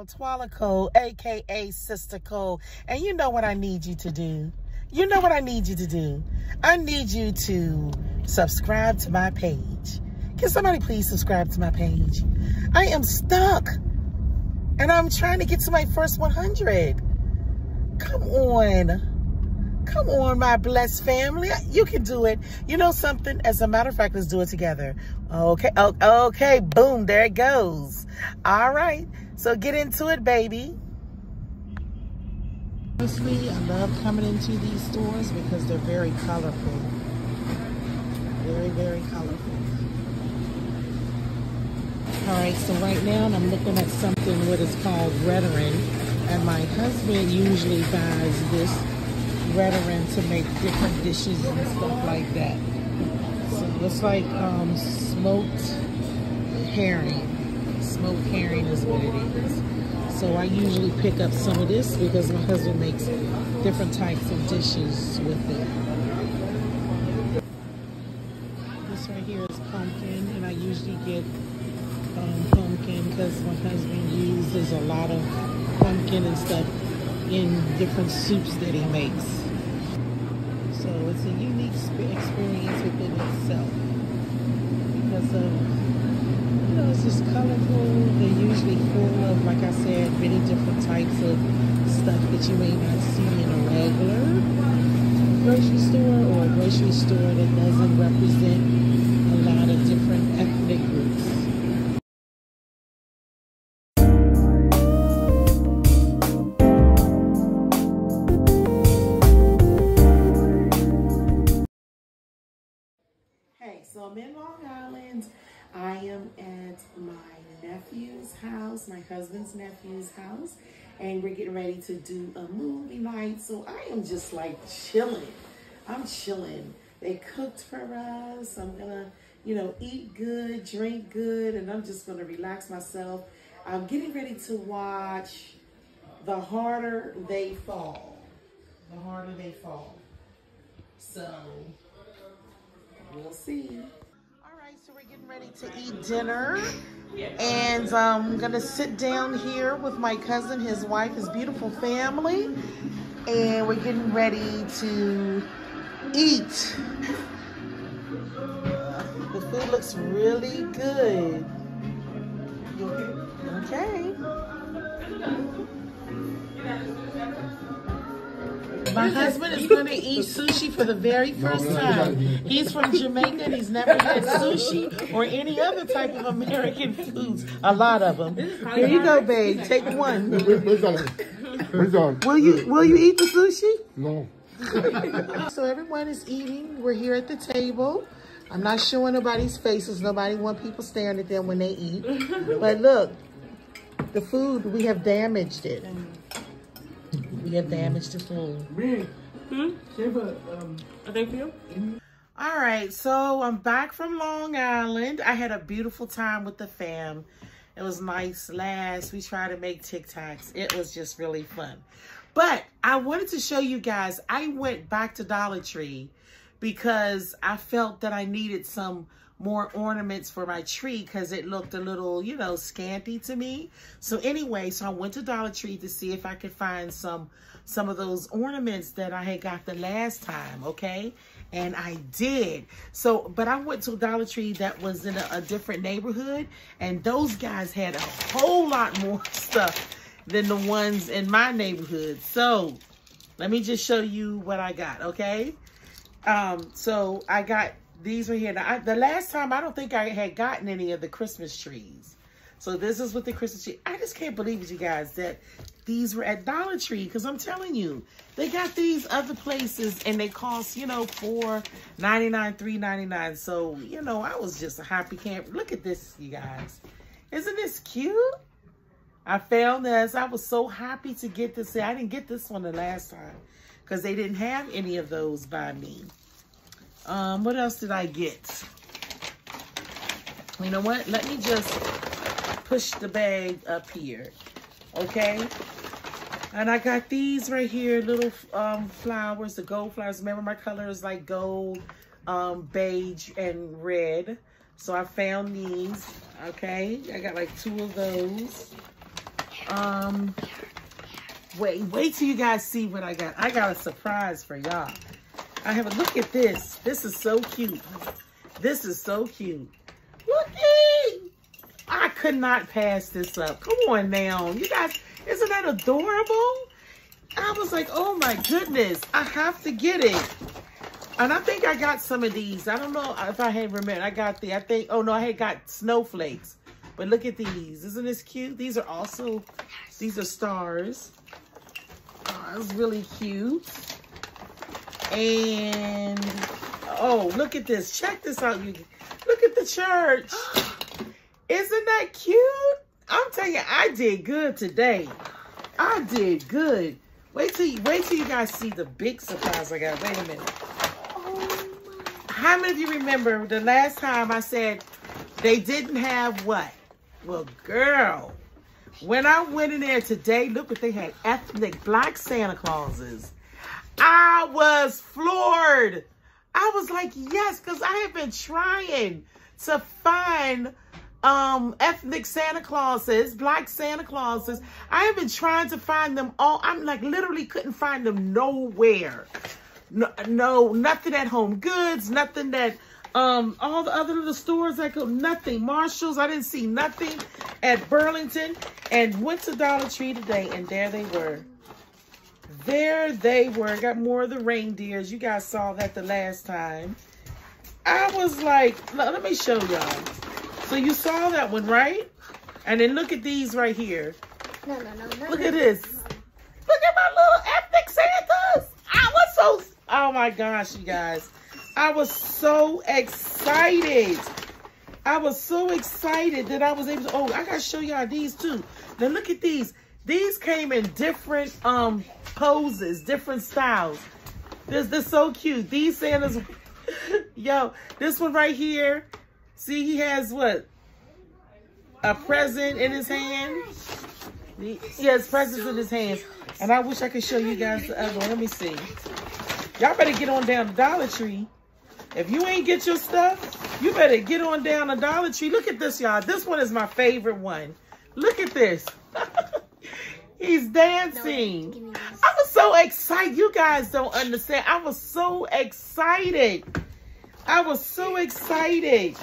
Twala Cole, aka Sister Cole, and you know what I need you to do. You know what I need you to do. I need you to subscribe to my page. Can somebody please subscribe to my page? I am stuck, and I'm trying to get to my first 100. Come on. Come on, my blessed family. You can do it. You know something? As a matter of fact, let's do it together. Okay. Oh, okay. Boom. There it goes. All right. So get into it, baby. Honestly, I love coming into these stores because they're very colorful. Very, very colorful. All right. So right now, I'm looking at something what is called Redarin. And my husband usually buys this Redarin to make different dishes and stuff like that. So it looks like smoked herring. Smoked herring is what it is. So I usually pick up some of this because my husband makes different types of dishes with it. This right here is pumpkin, and I usually get pumpkin because my husband uses a lot of pumpkin and stuff in different soups that he makes. So it's a unique experience within itself because of, you know, it's just colorful. They're usually full of, like I said, many different types of stuff that you may not see in a regular grocery store or a grocery store that doesn't represent a lot of different ethnic groups. So I'm in Long Island. I am at my nephew's house, my husband's nephew's house, and we're getting ready to do a movie night. So I am just like chilling. I'm chilling. They cooked for us. I'm gonna, you know, eat good, drink good, and I'm just gonna relax myself. I'm getting ready to watch The Harder They Fall. The Harder They Fall. So we'll see. All right, so we're getting ready to eat dinner. And I'm gonna sit down here with my cousin, his wife, his beautiful family. And we're getting ready to eat. The food looks really good. Okay. My husband is going to eat sushi for the very first time. He's from Jamaica and he's never had sushi or any other type of American foods. A lot of them. Here you go, babe. Take one. Will you eat the sushi? No. So everyone is eating. We're here at the table. I'm not showing nobody's faces. Nobody wants people staring at them when they eat. But look, the food, we have damaged it. We have damaged the food. Thank you. All right, so I'm back from Long Island. I had a beautiful time with the fam. It was nice. We tried to make TikToks. It was just really fun. But I wanted to show you guys, I went back to Dollar Tree because I felt that I needed some more ornaments for my tree because it looked a little, you know, scanty to me. So anyway, so I went to Dollar Tree to see if I could find some of those ornaments that I had got the last time, okay? And I did. So, but I went to Dollar Tree that was in a different neighborhood, and those guys had a whole lot more stuff than the ones in my neighborhood. So let me just show you what I got, okay? So I got these right here. Now, the last time, I don't think I had gotten any of the Christmas trees. So this is with the Christmas tree. I just can't believe it, you guys, that these were at Dollar Tree. Because I'm telling you, they got these other places and they cost, you know, $4.99, $3.99. So, you know, I was just a happy camp. Look at this, you guys. Isn't this cute? I found this. I was so happy to get this. I didn't get this one the last time because they didn't have any of those by me. What else did I get? You know what? Let me just push the bag up here, okay? And I got these right here, little flowers, the gold flowers. Remember, my color is like gold, beige, and red. So I found these, okay? I got like 2 of those. Wait till you guys see what I got. I got a surprise for y'all. I have a look at this. This is so cute. This is so cute. Looky! I could not pass this up. Come on now. You guys, isn't that adorable? I was like, oh my goodness, I have to get it. And I think I got some of these. I don't know if I had remembered. I got oh no, I had got snowflakes. But look at these. Isn't this cute? These are also, these are stars. Oh, it's really cute. And, oh, look at this. Check this out. Look at the church. Isn't that cute? I'm telling you, I did good today. I did good. Wait till you guys see the big surprise I got. Wait a minute. How many of you remember the last time I said they didn't have what? Well, girl, when I went in there today, look what they had. Ethnic Black Santa Clauses. I was floored. I was like, yes, because I have been trying to find ethnic Santa Clauses, Black Santa Clauses. I have been trying to find them all. I'm like literally couldn't find them nowhere. No, nothing at Home Goods, nothing at all the other little stores. I could nothing. Marshalls, I didn't see nothing at Burlington. And went to Dollar Tree today, and there they were. There they were. Got more of the reindeers. You guys saw that the last time. I was like, let me show y'all. So you saw that one, right? And then look at these right here. No. Look at this. Look at my little ethnic Santas. I was so, oh my gosh, you guys. I was so excited. I was so excited that I was able to, oh, I gotta show y'all these too. Now look at these. These came in different poses, different styles. They're so cute. These Santas, yo, this one right here. See, he has what? A present in his hand. He has presents in his hands. And I wish I could show you guys the other one. Let me see. Y'all better get on down to Dollar Tree. If you ain't get your stuff, you better get on down to Dollar Tree. Look at this, y'all. This one is my favorite one. Look at this. He's dancing. I was so excited. You guys don't understand. I was so excited. I was so excited.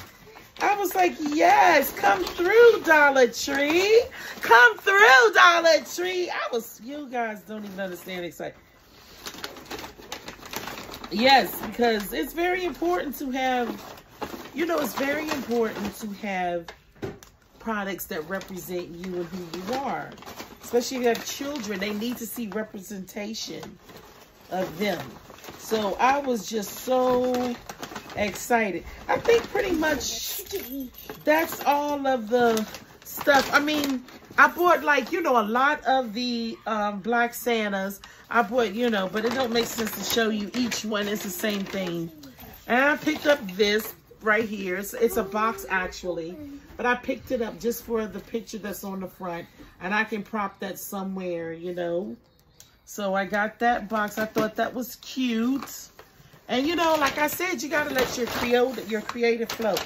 I was like, yes, come through, Dollar Tree. Come through, Dollar Tree. You guys don't even understand excited. Yes, because it's very important to have, it's very important to have products that represent you and who you are. Especially if you have children, they need to see representation of them. So I was just so excited. I think pretty much that's all of the stuff. I mean, I bought like, a lot of the Black Santas. I bought, but it don't make sense to show you each one. It's the same thing. And I picked up this right here. It's a box actually, but I picked it up just for the picture that's on the front. And I can prop that somewhere, So I got that box. I thought that was cute. And like I said, you gotta let your creative flow.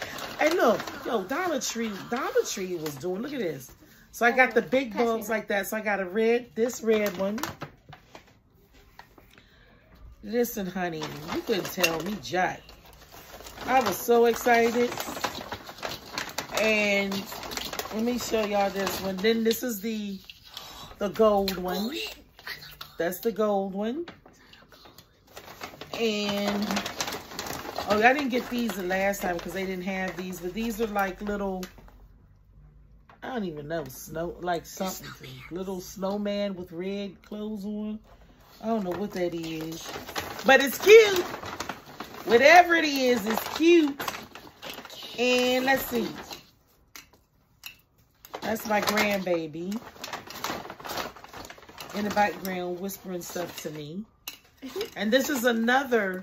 And look, Dollar Tree was doing, look at this. So I got the big bulbs like that. So I got this red one. Listen, honey, you couldn't tell me jack. I was so excited. And let me show y'all this one. Then this is the gold one. That's the gold one. And, oh, I didn't get these the last time because they didn't have these. But these are like little, I don't even know, like something. Little snowman with red clothes on. I don't know what that is. But it's cute. Whatever it is, it's cute. And let's see. That's my grandbaby in the background whispering stuff to me. And this is another.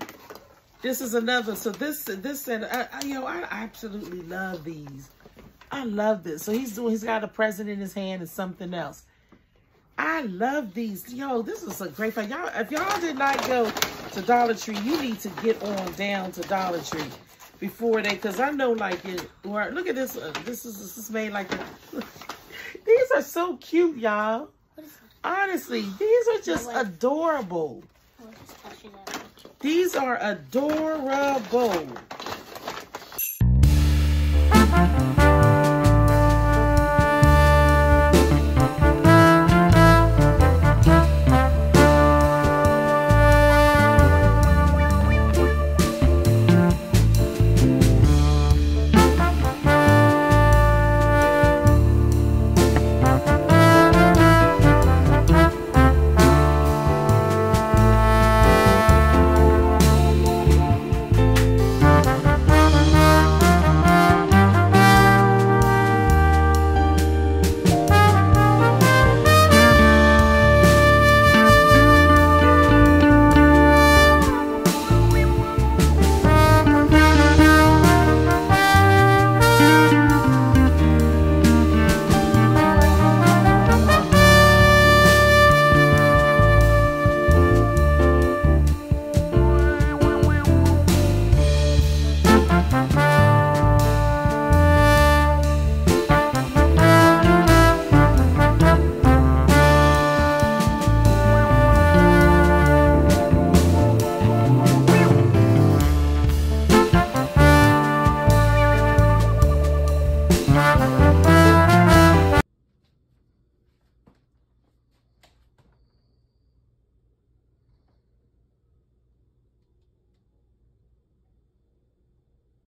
So this and I absolutely love these. I love this. So he's got a present in his hand and something else. I love these. This is a great fun. If y'all did not go to Dollar Tree, you need to get on down to Dollar Tree before because I know like it. Look at this. This is made like These are so cute, y'all. What is that? Honestly, these are just adorable. Oh, just touch it out. These are adorable.